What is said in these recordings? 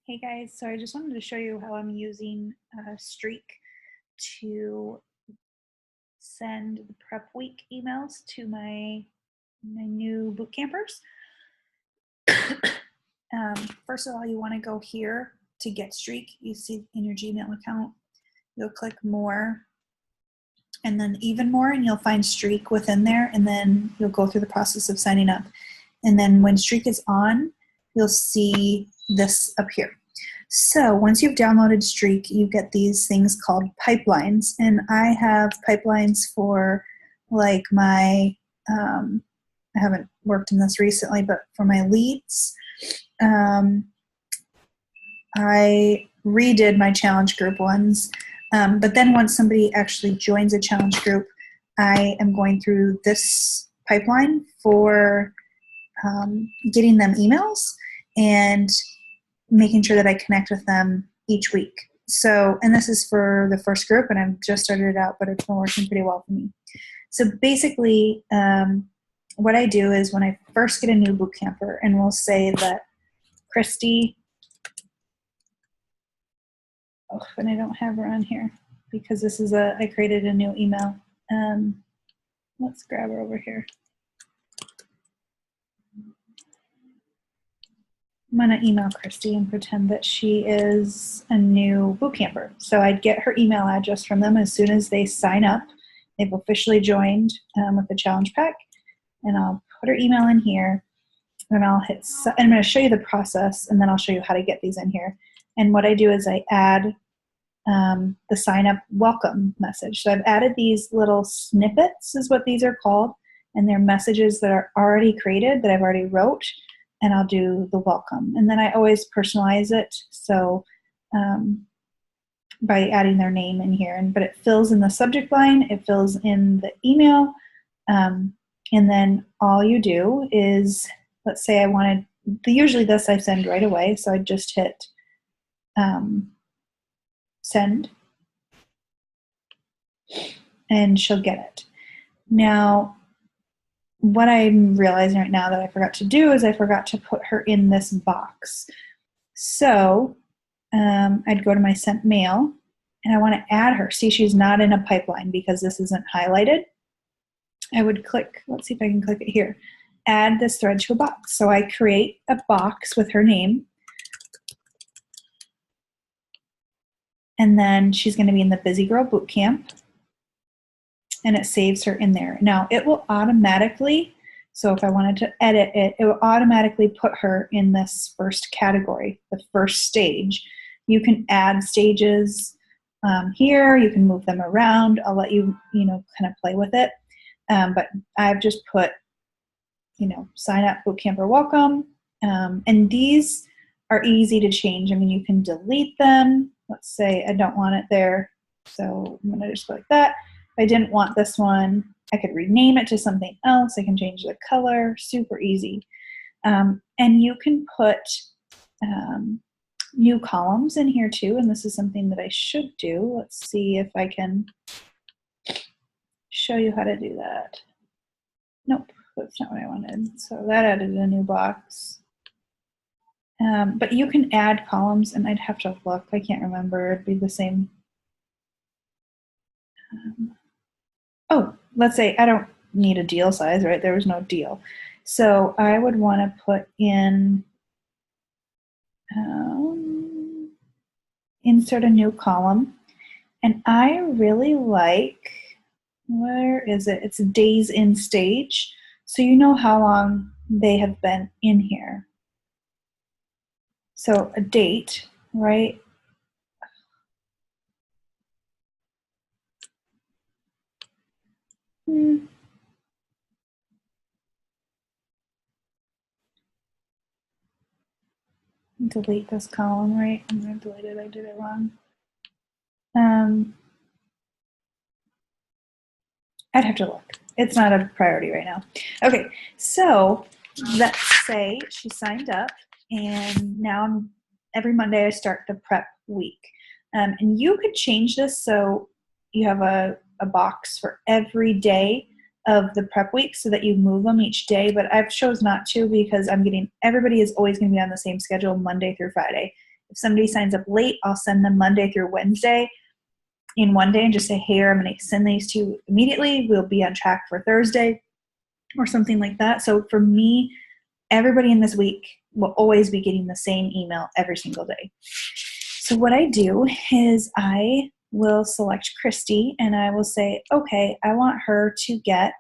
Hey guys, so I just wanted to show you how I'm using Streak to send the prep week emails to my new boot campers. First of all, you want to go here to get Streak. You see in your Gmail account, you'll click more and then even more, and you'll find Streak within there, and then you'll go through the process of signing up. And then when Streak is on, you'll see this up here. So once you've downloaded Streak, you get these things called pipelines. And I have pipelines for like my, I haven't worked in this recently, but for my leads, I redid my challenge group ones. But then once somebody actually joins a challenge group, I am going through this pipeline for getting them emails and making sure that I connect with them each week. So, and this is for the first group, and I've just started it out, but it's been working pretty well for me. So basically, what I do is when I first get a new boot camper, and we'll say that Christy, and I don't have her on here because this is I created a new email. Let's grab her over here. I'm going to email Christy and pretend that she is a new boot camper. So I'd get her email address from them as soon as they sign up. They've officially joined with the challenge pack. And I'll put her email in here. And I'll hit, I'm going to show you the process, and then I'll show you how to get these in here. And what I do is I add the sign up welcome message. So I've added these little snippets is what these are called. And they're messages that are already created that I've already wrote. And I'll do the welcome. And then I always personalize it. So by adding their name in here, but it fills in the subject line, it fills in the email. And then all you do is, let's say I wanted, usually this I send right away. So I just hit send and she'll get it. Now, what I'm realizing right now that I forgot to do is I forgot to put her in this box. So I'd go to my sent mail and I want to add her. See, she's not in a pipeline because this isn't highlighted. I would click, let's see if I can click it here, add this thread to a box. So I create a box with her name. And then she's going to be in the Busy Girl Bootcamp. And it saves her in there. Now, it will automatically, so if I wanted to edit it, it will automatically put her in this first category, the first stage. You can add stages here. You can move them around. I'll let you, kind of play with it. But I've just put, sign up, bootcamper welcome. And these are easy to change. I mean, you can delete them. Let's say I don't want it there. So I'm going to just go like that. If I didn't want this one, I could rename it to something else. I can change the color, super easy. And you can put new columns in here too, and this is something that I should do. Let's see if I can show you how to do that. Nope, that's not what I wanted. So that added a new box. But you can add columns, and I'd have to look. I can't remember. It'd be the same. Let's say I don't need a deal size, right? There was no deal. So I would want to put in, insert a new column. And I really like, where is it? It's days in stage. So you know how long they have been in here. So a date, right? Delete this column, right? I'm going to delete it. I did it wrong. I'd have to look. It's not a priority right now. Okay, so let's say she signed up, and now every Monday I start the prep week. And you could change this so you have a box for every day of the prep week so that you move them each day, but I've chose not to because everybody is always going to be on the same schedule Monday through Friday. If If somebody signs up late, I'll send them Monday through Wednesday in one day and just say, hey, I'm going to send these to you immediately. We'll be on track for Thursday or something like that. So for me, everybody in this week will always be getting the same email every single day. So what I do is I will select Christy and I will say, okay, I want her to get,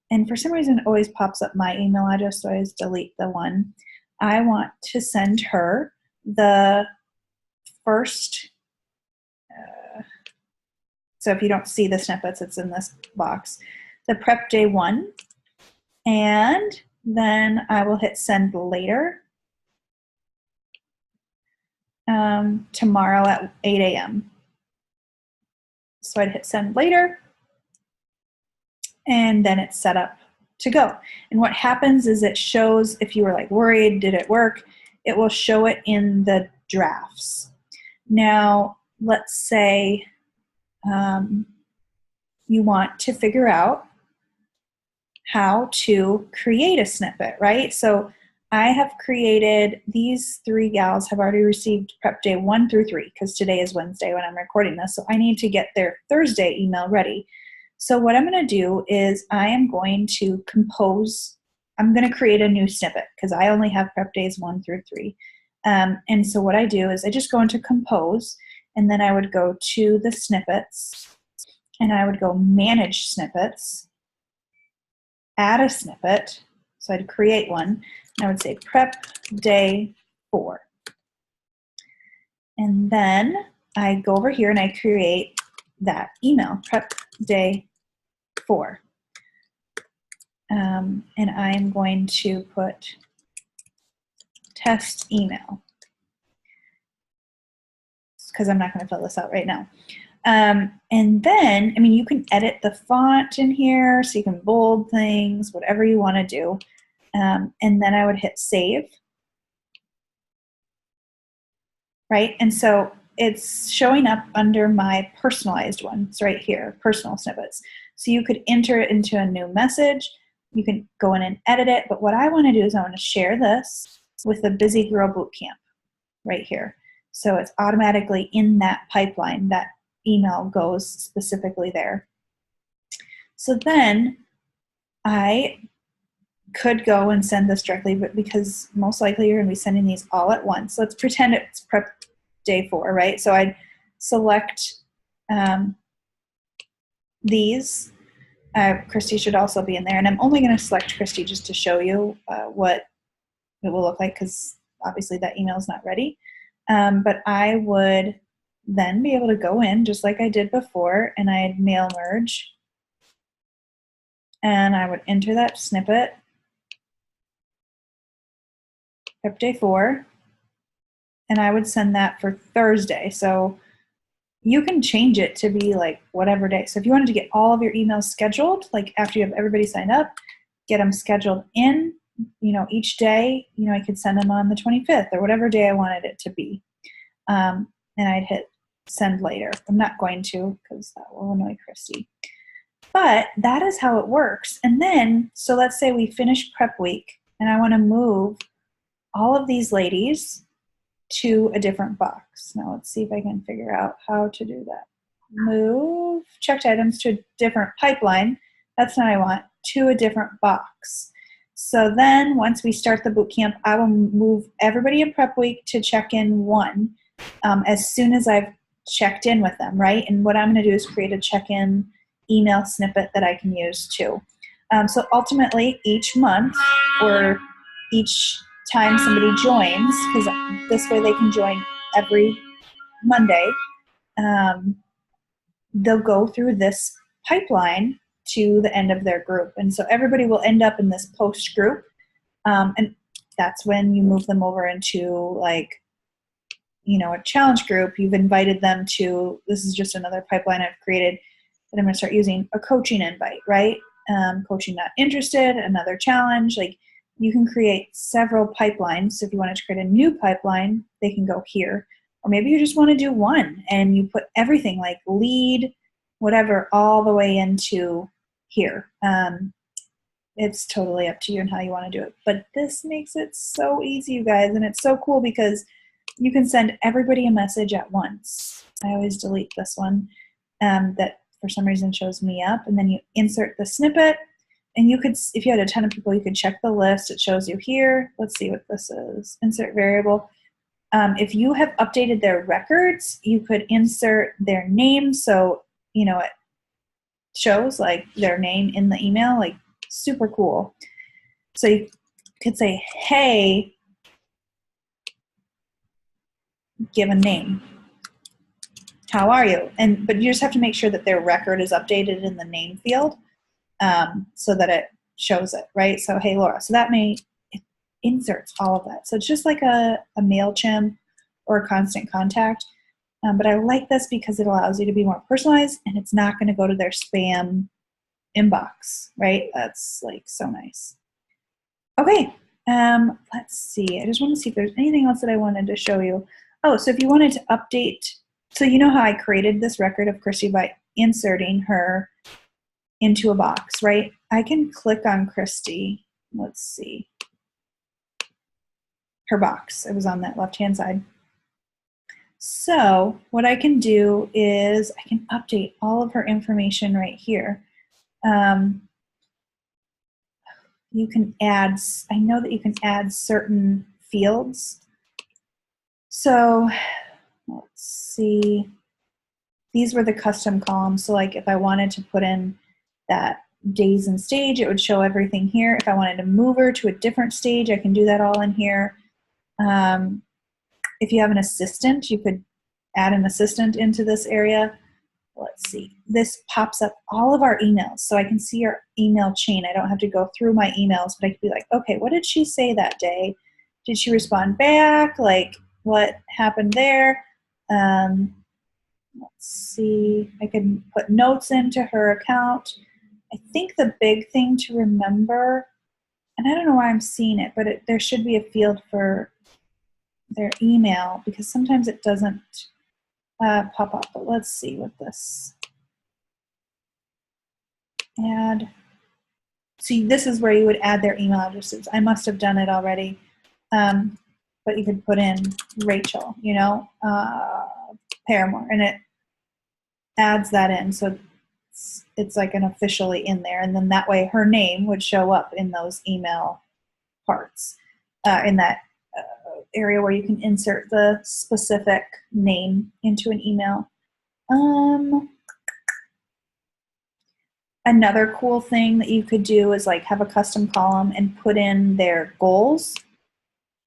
and for some reason it always pops up my email address, so I always delete the one. I want to send her the first, so if you don't see the snippets, it's in this box, the prep day 1, and then I will hit send later tomorrow at 8 a.m. So I'd hit send later, and then it's set up to go. And what happens is it shows, if you were like worried, did it work? It will show it in the drafts. Now, let's say you want to figure out how to create a snippet, right? So I have created, these 3 gals have already received prep day 1 through 3 because today is Wednesday when I'm recording this. So I need to get their Thursday email ready. So what I'm going to do is I am going to compose, I'm going to create a new snippet because I only have prep days 1 through 3. And so what I do is I just go into compose, and then I would go to the snippets and I would go manage snippets, add a snippet. So I'd create one. I would say prep day 4. And then I go over here and I create that email, prep day 4. And I'm going to put test email because I'm not going to fill this out right now. And then, I mean, you can edit the font in here so you can bold things, whatever you want to do. And then I would hit save, right? And so it's showing up under my personalized ones right here, personal snippets. So you could enter it into a new message. You can go in and edit it. But what I want to do is I want to share this with the Busy Girl Bootcamp right here. So it's automatically in that pipeline. That email goes specifically there. So then I could go and send this directly, but because most likely you're going to be sending these all at once. Let's pretend it's prep day 4, right? So I'd select these. Christy should also be in there, and I'm only going to select Christy just to show you what it will look like, because obviously that email is not ready. But I would then be able to go in just like I did before, and I'd mail merge, and I would enter that snippet, prep day 4, and I would send that for Thursday. So you can change it to be like whatever day. So if you wanted to get all of your emails scheduled, like after you have everybody signed up, get them scheduled in, each day, I could send them on the 25th or whatever day I wanted it to be. And I'd hit send later. I'm not going to because that will annoy Christy. But that is how it works. And then, so let's say we finish prep week and I want to move all of these ladies to a different box. Now let's see if I can figure out how to do that. Move checked items to a different pipeline. That's not what I want. To a different box. So then once we start the boot camp, I will move everybody in prep week to check-in 1 as soon as I've checked in with them, right? And what I'm going to do is create a check-in email snippet that I can use too. So ultimately, each month or each time somebody joins, because this way they can join every Monday, they'll go through this pipeline to the end of their group. And so everybody will end up in this post group. And that's when you move them over into a challenge group. You've invited them to, this is just another pipeline I've created that I'm going to start using, a coaching invite, right? Coaching not interested, another challenge. Like you can create several pipelines. So if you wanted to create a new pipeline, they can go here. Or maybe you just want to do one and you put everything like lead, whatever, all the way into here. It's totally up to you and how you want to do it. But this makes it so easy, you guys. And it's so cool because you can send everybody a message at once. I always delete this one that for some reason shows me up, and then you insert the snippet, and you could, if you had a ton of people, you could check the list. It shows you here. Let's see what this is. Insert variable. If you have updated their records, you could insert their name, so you know it shows like their name in the email, like super cool. So you could say, hey, give a name. How are you? But you just have to make sure that their record is updated in the name field so that it shows it, right? So, hey, Laura. So it inserts all of that. So it's just like a MailChimp or a Constant Contact. But I like this because it allows you to be more personalized, and it's not going to go to their spam inbox, right? That's like so nice. Okay, let's see. I just want to see if there's anything else that I wanted to show you. Oh, so if you wanted to update, so you know how I created this record of Christy by inserting her into a box, right? I can click on Christy. Let's see. Her box. It was on that left-hand side. So what I can do is I can update all of her information right here. You can add, I know that you can add certain fields. So let's see. These were the custom columns. So like if I wanted to put in that days and stage, it would show everything here. If I wanted to move her to a different stage, I can do that all in here. If you have an assistant, you could add an assistant into this area. Let's see. This pops up all of our emails. So I can see our email chain. I don't have to go through my emails, but I could be like, okay, what did she say that day? Did she respond back? Like, what happened there? Let's see. I can put notes into her account. I think the big thing to remember, and I don't know why I'm seeing it, but there should be a field for their email because sometimes it doesn't pop up. But let's see what this add. See, this is where you would add their email addresses. I must have done it already, but you could put in Rachel, you know, Paramore, and it adds that in. So it's like an officially in there, and then that way her name would show up in those email parts, in that area where you can insert the specific name into an email. Another cool thing that you could do is like have a custom column and put in their goals,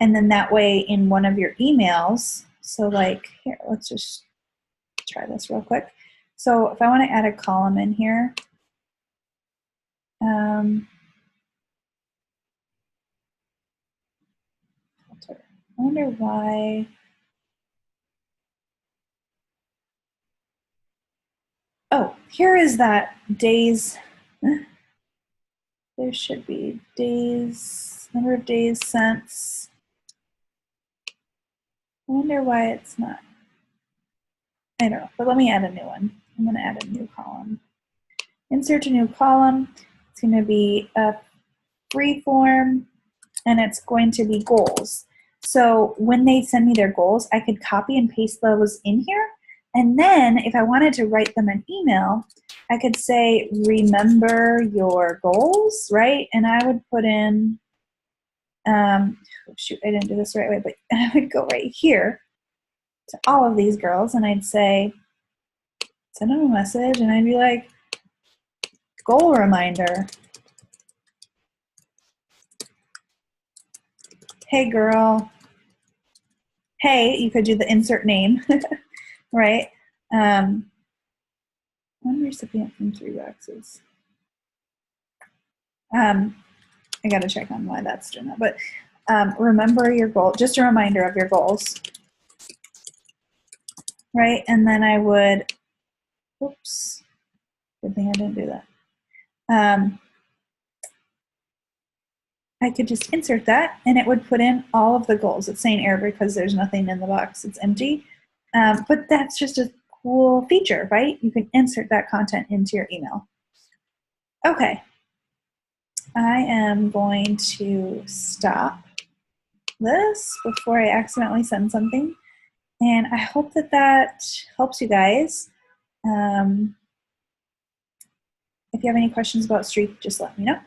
and then that way in one of your emails, so like here, let's just try this real quick. So if I want to add a column in here, I wonder why. Oh, here is that days. There should be days, number of days since. I wonder why it's not. I don't know, but let me add a new one. I'm going to add a new column. Insert a new column. It's going to be a free form, and it's going to be goals. So when they send me their goals, I could copy and paste those in here. And then if I wanted to write them an email, I could say, remember your goals, right? And I would put in, shoot, I didn't do this the right way, but I would go right here to all of these girls, and I'd say, send them a message, and I'd be like, goal reminder. Hey, girl. Hey, you could do the insert name, right? One recipient from 3 boxes. I got to check on why that's doing that. But remember your goal, just a reminder of your goals, right? And then I would, oops, good thing I didn't do that. I could just insert that, and it would put in all of the goals. It's saying error because there's nothing in the box. It's empty. But that's just a cool feature, right? You can insert that content into your email. Okay. I am going to stop this before I accidentally send something. And I hope that that helps you guys. If you have any questions about Streak, just let me know.